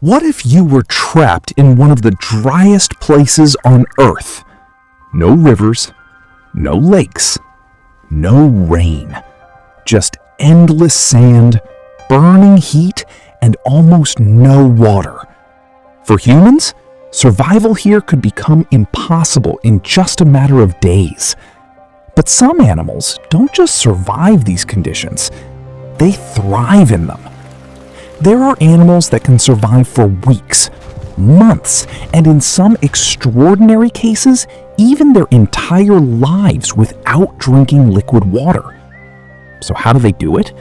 What if you were trapped in one of the driest places on Earth? No rivers, no lakes, no rain. Just endless sand, burning heat, and almost no water. For humans, survival here could become impossible in just a matter of days. But some animals don't just survive these conditions, they thrive in them. There are animals that can survive for weeks, months, and in some extraordinary cases, even their entire lives without drinking liquid water. So how do they do it?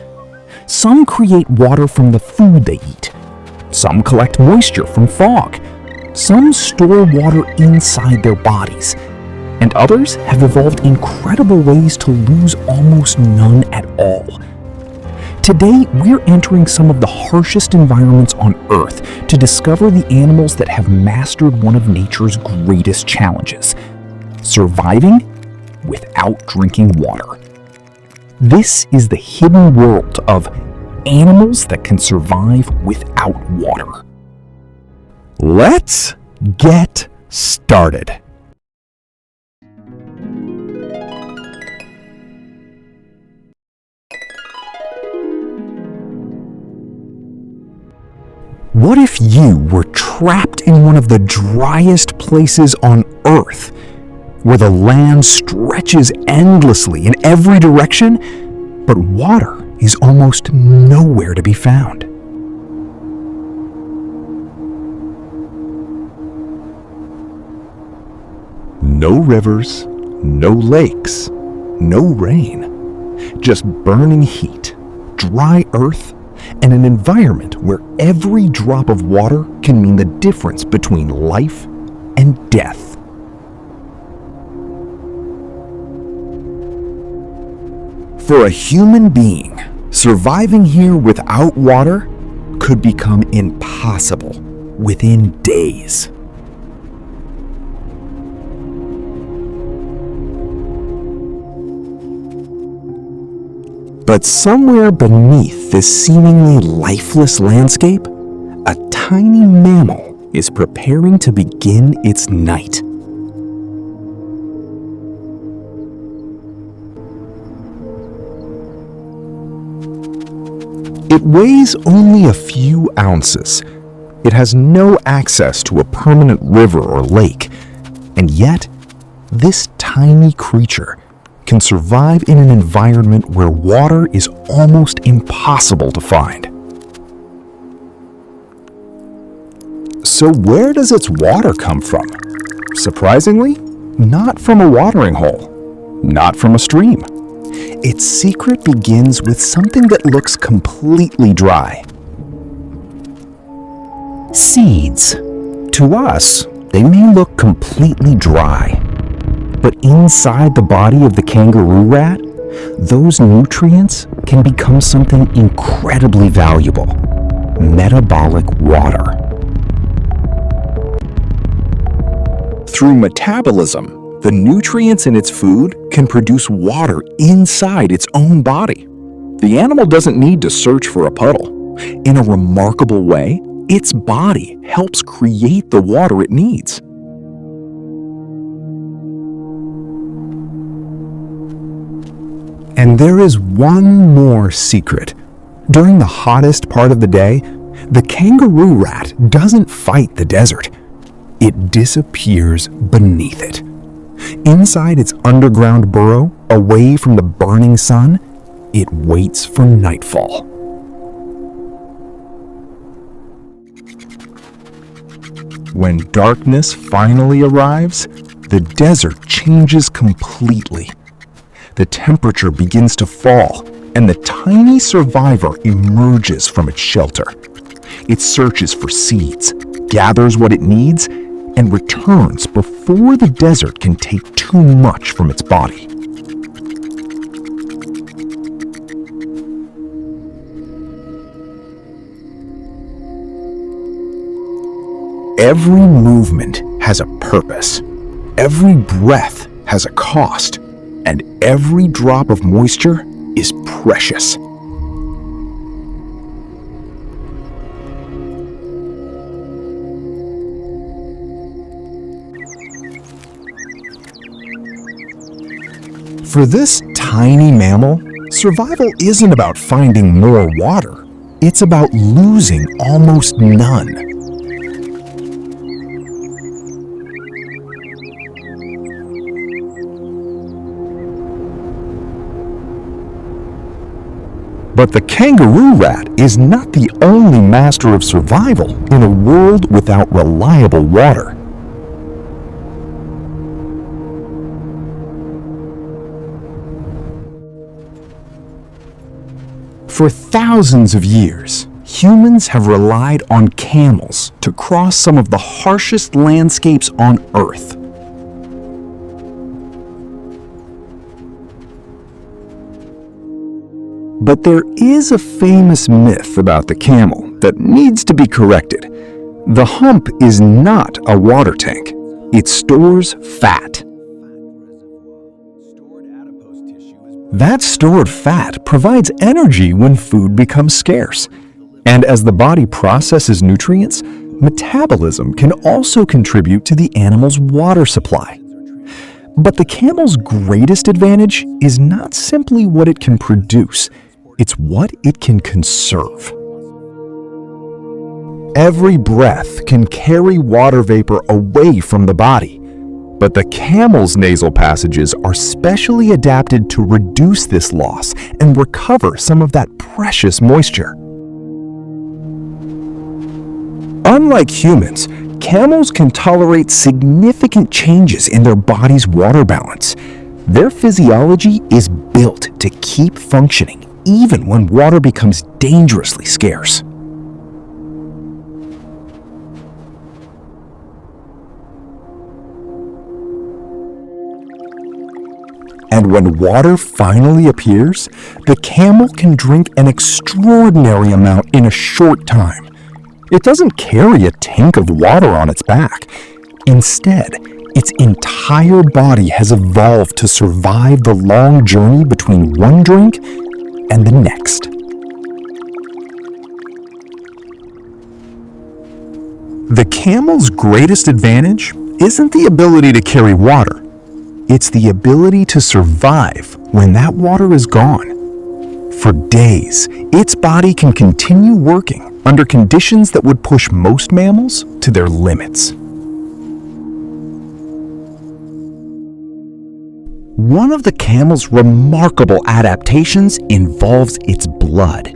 Some create water from the food they eat. Some collect moisture from fog. Some store water inside their bodies. And others have evolved incredible ways to lose almost none at all. Today, we're entering some of the harshest environments on Earth to discover the animals that have mastered one of nature's greatest challenges: surviving without drinking water. This is the hidden world of animals that can survive without water. Let's get started. What if you were trapped in one of the driest places on Earth, where the land stretches endlessly in every direction, but water is almost nowhere to be found? No rivers, no lakes, no rain, just burning heat, dry earth, and an environment where every drop of water can mean the difference between life and death. For a human being, surviving here without water could become impossible within days. But somewhere beneath this seemingly lifeless landscape, a tiny mammal is preparing to begin its night. It weighs only a few ounces. It has no access to a permanent river or lake, and yet this tiny creature can survive in an environment where water is almost impossible to find. So where does its water come from? Surprisingly, not from a watering hole, not from a stream. Its secret begins with something that looks completely dry. Seeds. To us, they may look completely dry. But inside the body of the kangaroo rat, those nutrients can become something incredibly valuable: metabolic water. Through metabolism, the nutrients in its food can produce water inside its own body. The animal doesn't need to search for a puddle. In a remarkable way, its body helps create the water it needs. And there is one more secret. During the hottest part of the day, the kangaroo rat doesn't fight the desert. It disappears beneath it. Inside its underground burrow, away from the burning sun, it waits for nightfall. When darkness finally arrives, the desert changes completely. The temperature begins to fall, and the tiny survivor emerges from its shelter. It searches for seeds, gathers what it needs, and returns before the desert can take too much from its body. Every movement has a purpose. Every breath has a cost. And every drop of moisture is precious. For this tiny mammal, survival isn't about finding more water. It's about losing almost none. But the kangaroo rat is not the only master of survival in a world without reliable water. For thousands of years, humans have relied on camels to cross some of the harshest landscapes on Earth. But there is a famous myth about the camel that needs to be corrected. The hump is not a water tank. It stores fat. That stored fat provides energy when food becomes scarce. And as the body processes nutrients, metabolism can also contribute to the animal's water supply. But the camel's greatest advantage is not simply what it can produce, it's what it can conserve. Every breath can carry water vapor away from the body. But the camel's nasal passages are specially adapted to reduce this loss and recover some of that precious moisture. Unlike humans, camels can tolerate significant changes in their body's water balance. Their physiology is built to keep functioning even when water becomes dangerously scarce. And when water finally appears, the camel can drink an extraordinary amount in a short time. It doesn't carry a tank of water on its back. Instead, its entire body has evolved to survive the long journey between one drink and the next. The camel's greatest advantage isn't the ability to carry water. It's the ability to survive when that water is gone. For days, its body can continue working under conditions that would push most mammals to their limits. One of the camel's remarkable adaptations involves its blood.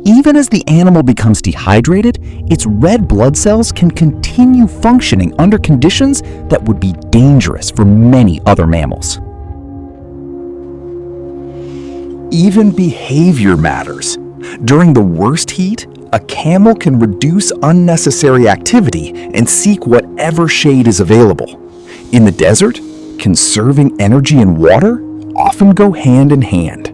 Even as the animal becomes dehydrated, its red blood cells can continue functioning under conditions that would be dangerous for many other mammals. Even behavior matters. During the worst heat, a camel can reduce unnecessary activity and seek whatever shade is available. In the desert, conserving energy and water often go hand in hand.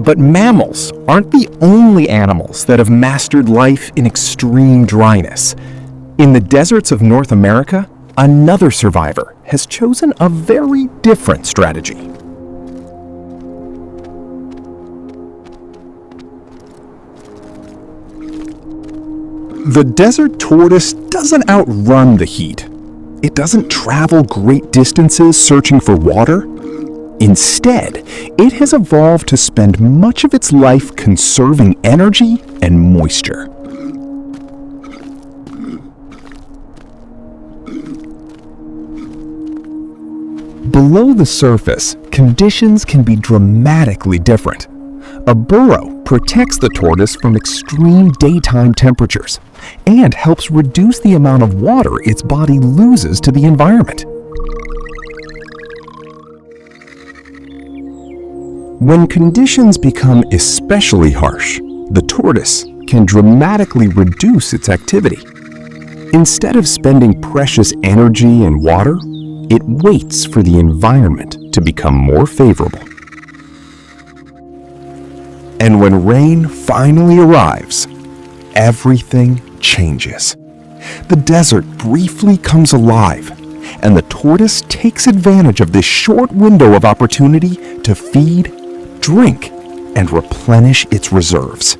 But mammals aren't the only animals that have mastered life in extreme dryness. In the deserts of North America, another survivor has chosen a very different strategy. The desert tortoise doesn't outrun the heat. It doesn't travel great distances searching for water. Instead, it has evolved to spend much of its life conserving energy and moisture. Below the surface, conditions can be dramatically different. A burrow protects the tortoise from extreme daytime temperatures and helps reduce the amount of water its body loses to the environment. When conditions become especially harsh, the tortoise can dramatically reduce its activity. Instead of spending precious energy and water, it waits for the environment to become more favorable. And when rain finally arrives, everything changes. The desert briefly comes alive, and the tortoise takes advantage of this short window of opportunity to feed, drink, and replenish its reserves.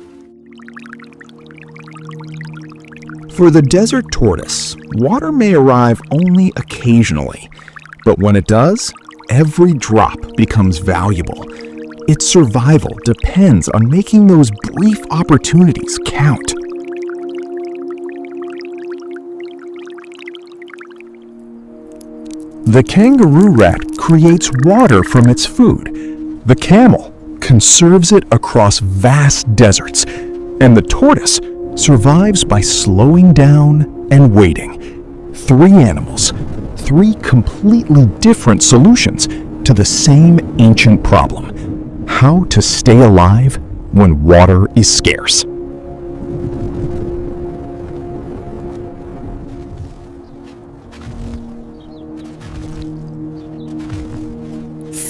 For the desert tortoise, water may arrive only occasionally, but when it does, every drop becomes valuable. Its survival depends on making those brief opportunities count. The kangaroo rat creates water from its food. The camel conserves it across vast deserts, and the tortoise survives by slowing down and waiting. Three animals, three completely different solutions to the same ancient problem: how to stay alive when water is scarce.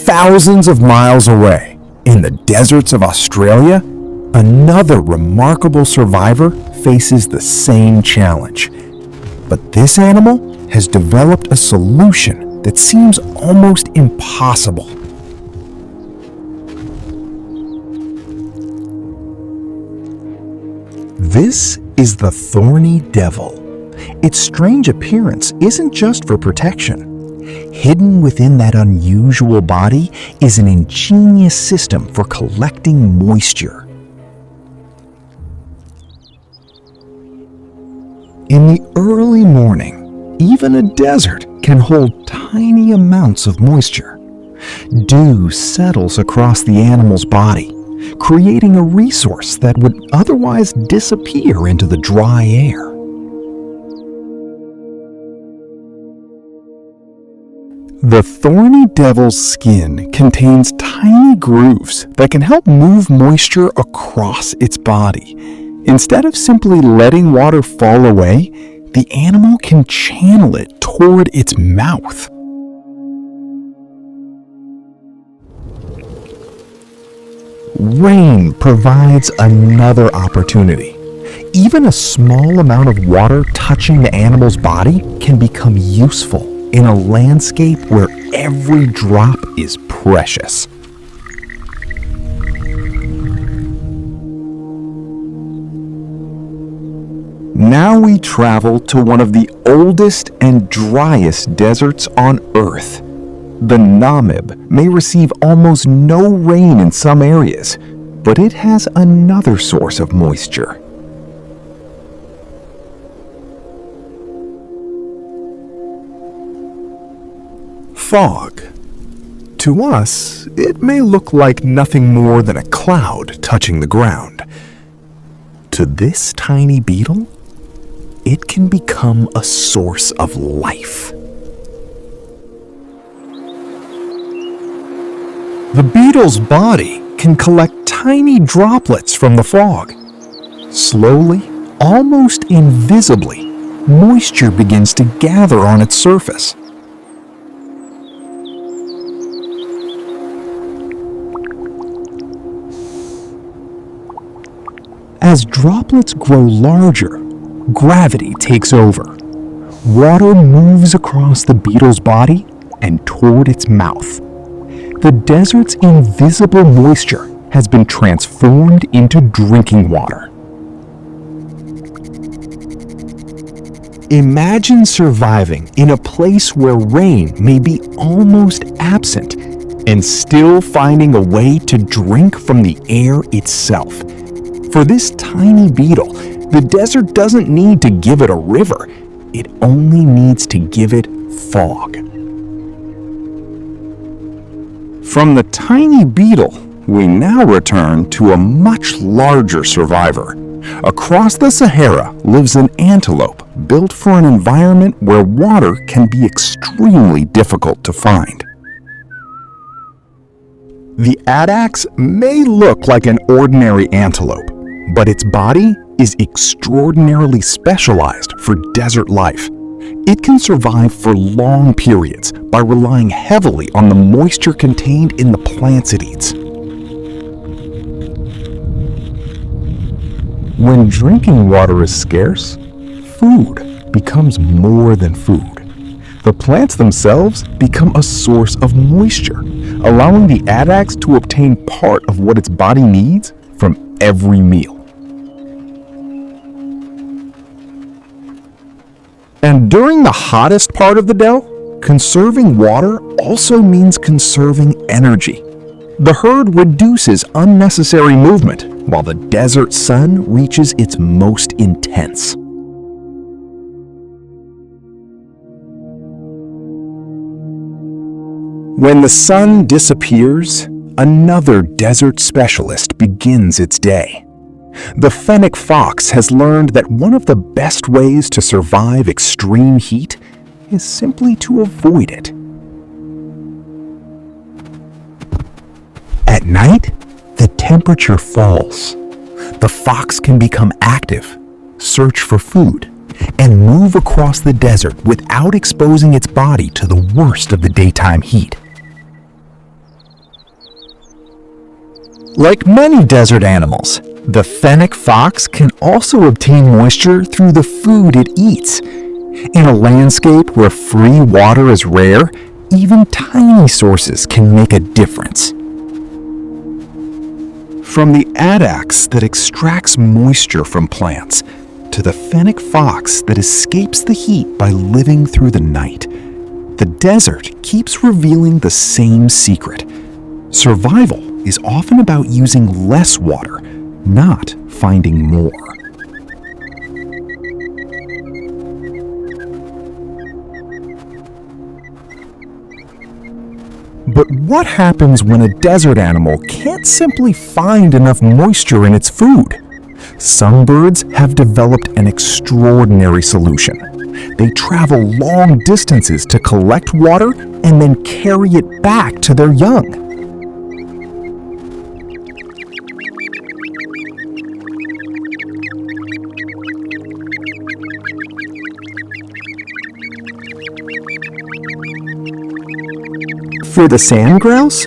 Thousands of miles away, in the deserts of Australia, another remarkable survivor faces the same challenge. But this animal has developed a solution that seems almost impossible. This is the thorny devil. Its strange appearance isn't just for protection. Hidden within that unusual body is an ingenious system for collecting moisture. In the early morning, even a desert can hold tiny amounts of moisture. Dew settles across the animal's body, creating a resource that would otherwise disappear into the dry air. The thorny devil's skin contains tiny grooves that can help move moisture across its body. Instead of simply letting water fall away, the animal can channel it toward its mouth. Rain provides another opportunity. Even a small amount of water touching the animal's body can become useful in a landscape where every drop is precious. Now we travel to one of the oldest and driest deserts on Earth. The Namib may receive almost no rain in some areas, but it has another source of moisture. Fog. To us, it may look like nothing more than a cloud touching the ground. To this tiny beetle, it can become a source of life. The beetle's body can collect tiny droplets from the fog. Slowly, almost invisibly, moisture begins to gather on its surface. As droplets grow larger, gravity takes over. Water moves across the beetle's body and toward its mouth. The desert's invisible moisture has been transformed into drinking water. Imagine surviving in a place where rain may be almost absent and still finding a way to drink from the air itself. For this tiny beetle, the desert doesn't need to give it a river. It only needs to give it fog. From the tiny beetle, we now return to a much larger survivor. Across the Sahara lives an antelope built for an environment where water can be extremely difficult to find. The addax may look like an ordinary antelope, but its body is extraordinarily specialized for desert life. It can survive for long periods by relying heavily on the moisture contained in the plants it eats. When drinking water is scarce, food becomes more than food. The plants themselves become a source of moisture, allowing the addax to obtain part of what its body needs from every meal. And during the hottest part of the day, conserving water also means conserving energy. The herd reduces unnecessary movement while the desert sun reaches its most intense. When the sun disappears, another desert specialist begins its day. The fennec fox has learned that one of the best ways to survive extreme heat is simply to avoid it. At night, the temperature falls. The fox can become active, search for food, and move across the desert without exposing its body to the worst of the daytime heat. Like many desert animals, the fennec fox can also obtain moisture through the food it eats. In a landscape where free water is rare, even tiny sources can make a difference. From the addax that extracts moisture from plants, to the fennec fox that escapes the heat by living through the night, the desert keeps revealing the same secret. Survival is often about using less water, not finding more. But what happens when a desert animal can't simply find enough moisture in its food? Some birds have developed an extraordinary solution. They travel long distances to collect water and then carry it back to their young. For the sandgrouse,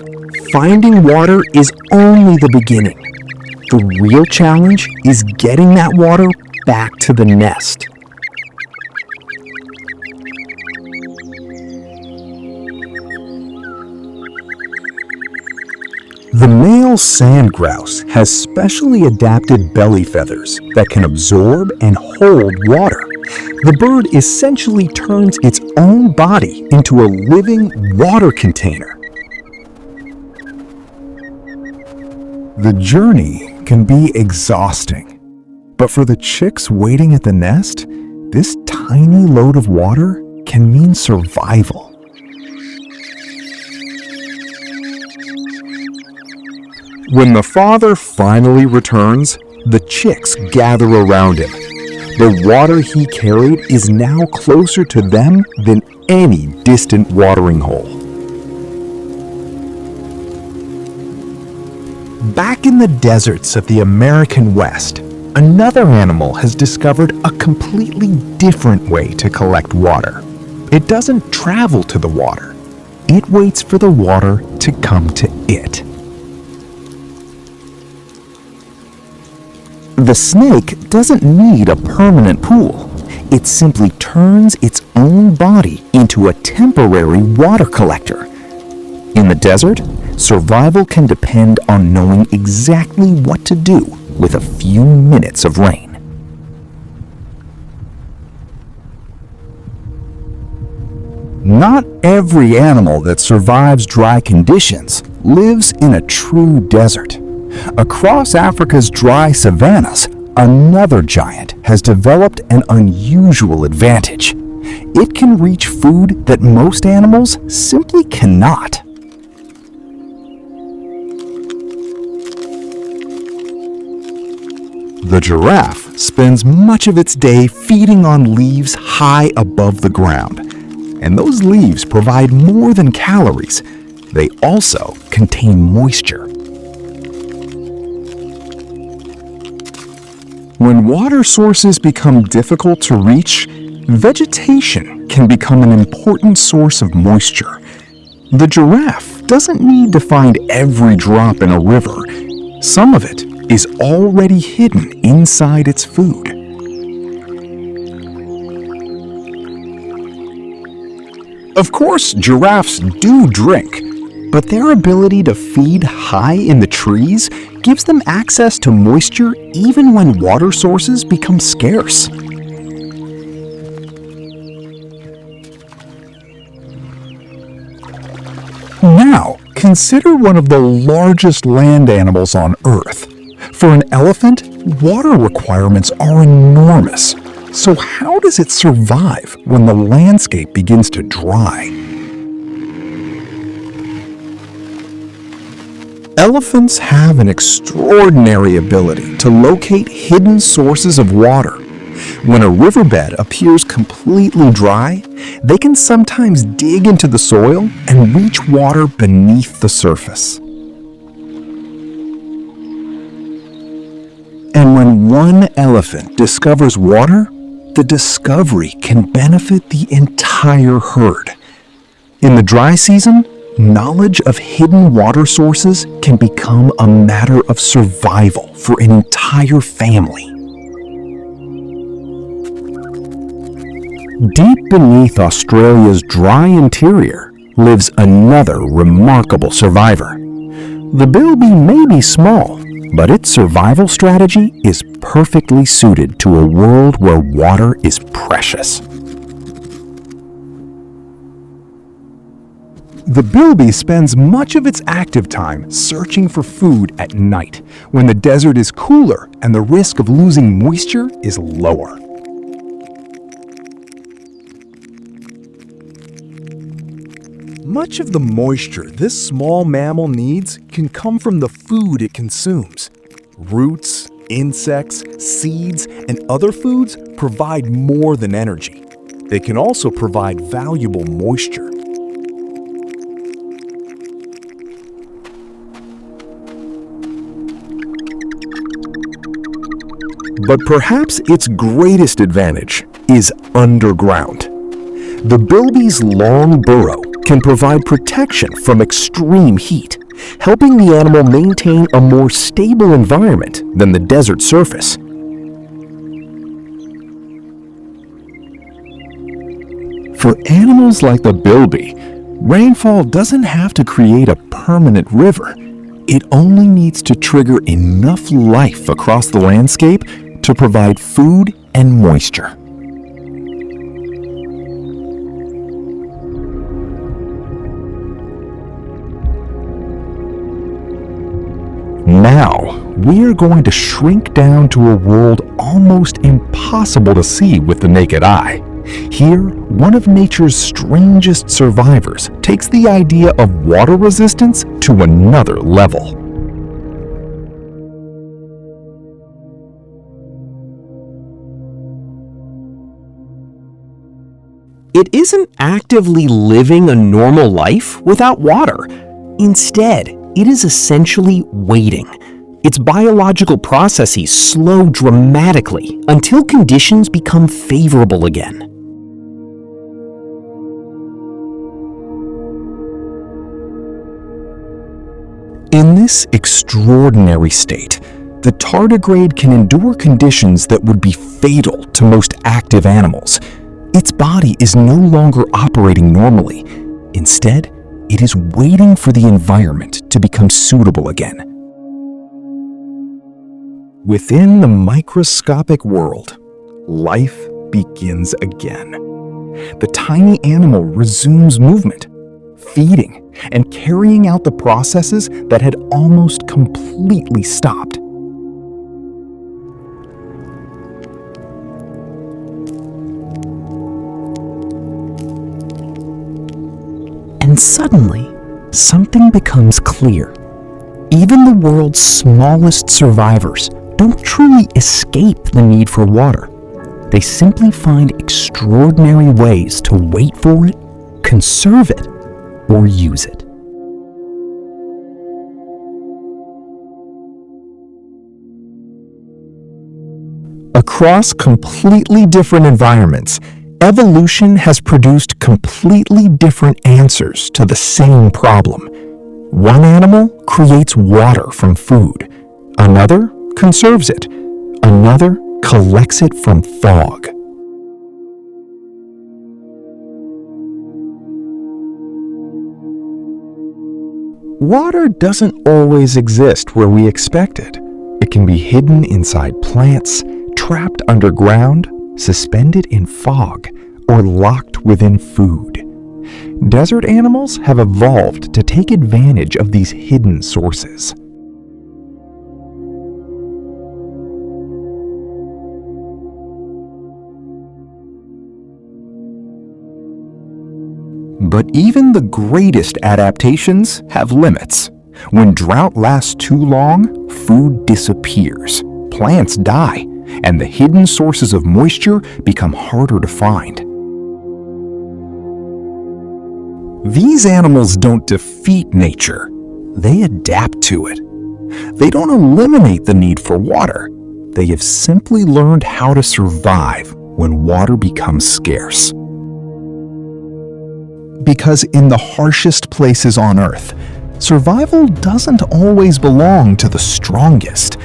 finding water is only the beginning. The real challenge is getting that water back to the nest. The male sandgrouse has specially adapted belly feathers that can absorb and hold water. The bird essentially turns its own body into a living water container. The journey can be exhausting, but for the chicks waiting at the nest, this tiny load of water can mean survival. When the father finally returns, the chicks gather around him. The water he carried is now closer to them than any distant watering hole. Back in the deserts of the American West, another animal has discovered a completely different way to collect water. It doesn't travel to the water. It waits for the water to come to it. The snake doesn't need a permanent pool. It simply turns its own body into a temporary water collector. In the desert, survival can depend on knowing exactly what to do with a few minutes of rain. Not every animal that survives dry conditions lives in a true desert. Across Africa's dry savannas, another giant has developed an unusual advantage. It can reach food that most animals simply cannot. The giraffe spends much of its day feeding on leaves high above the ground. And those leaves provide more than calories. They also contain moisture. When water sources become difficult to reach, vegetation can become an important source of moisture. The giraffe doesn't need to find every drop in a river. Some of it is already hidden inside its food. Of course, giraffes do drink, but their ability to feed high in the trees gives them access to moisture even when water sources become scarce. Consider one of the largest land animals on Earth. For an elephant, water requirements are enormous. So how does it survive when the landscape begins to dry? Elephants have an extraordinary ability to locate hidden sources of water. When a riverbed appears completely dry, they can sometimes dig into the soil and reach water beneath the surface. And when one elephant discovers water, the discovery can benefit the entire herd. In the dry season, knowledge of hidden water sources can become a matter of survival for an entire family. Deep beneath Australia's dry interior lives another remarkable survivor. The bilby may be small, but its survival strategy is perfectly suited to a world where water is precious. The bilby spends much of its active time searching for food at night, when the desert is cooler and the risk of losing moisture is lower. Much of the moisture this small mammal needs can come from the food it consumes. Roots, insects, seeds, and other foods provide more than energy. They can also provide valuable moisture. But perhaps its greatest advantage is underground. The bilby's long burrow can provide protection from extreme heat, helping the animal maintain a more stable environment than the desert surface. For animals like the bilby, rainfall doesn't have to create a permanent river. It only needs to trigger enough life across the landscape to provide food and moisture. Now, we are going to shrink down to a world almost impossible to see with the naked eye. Here, one of nature's strangest survivors takes the idea of water resistance to another level. It isn't actively living a normal life without water. Instead, it is essentially waiting. Its biological processes slow dramatically until conditions become favorable again. In this extraordinary state, the tardigrade can endure conditions that would be fatal to most active animals. Its body is no longer operating normally. Instead, it is waiting for the environment to become suitable again. Within the microscopic world, life begins again. The tiny animal resumes movement, feeding, and carrying out the processes that had almost completely stopped. And suddenly, something becomes clear. Even the world's smallest survivors don't truly escape the need for water. They simply find extraordinary ways to wait for it, conserve it, or use it. Across completely different environments, evolution has produced completely different answers to the same problem. One animal creates water from food. Another conserves it. Another collects it from fog. Water doesn't always exist where we expect it. It can be hidden inside plants, trapped underground, suspended in fog, or locked within food. Desert animals have evolved to take advantage of these hidden sources. But even the greatest adaptations have limits. When drought lasts too long, food disappears, plants die, and the hidden sources of moisture become harder to find. These animals don't defeat nature, they adapt to it. They don't eliminate the need for water, they have simply learned how to survive when water becomes scarce. Because in the harshest places on Earth, survival doesn't always belong to the strongest.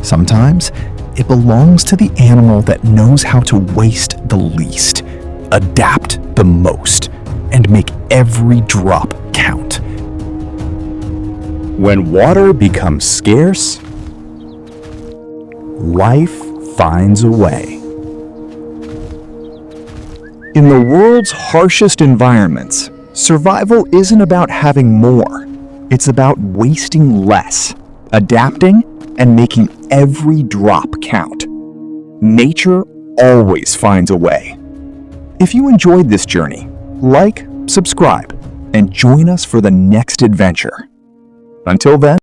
Sometimes it belongs to the animal that knows how to waste the least, adapt the most, and make every drop count. When water becomes scarce, life finds a way. In the world's harshest environments, survival isn't about having more. It's about wasting less, adapting, and making every drop count. Nature always finds a way. If you enjoyed this journey, like, subscribe, and join us for the next adventure. Until then,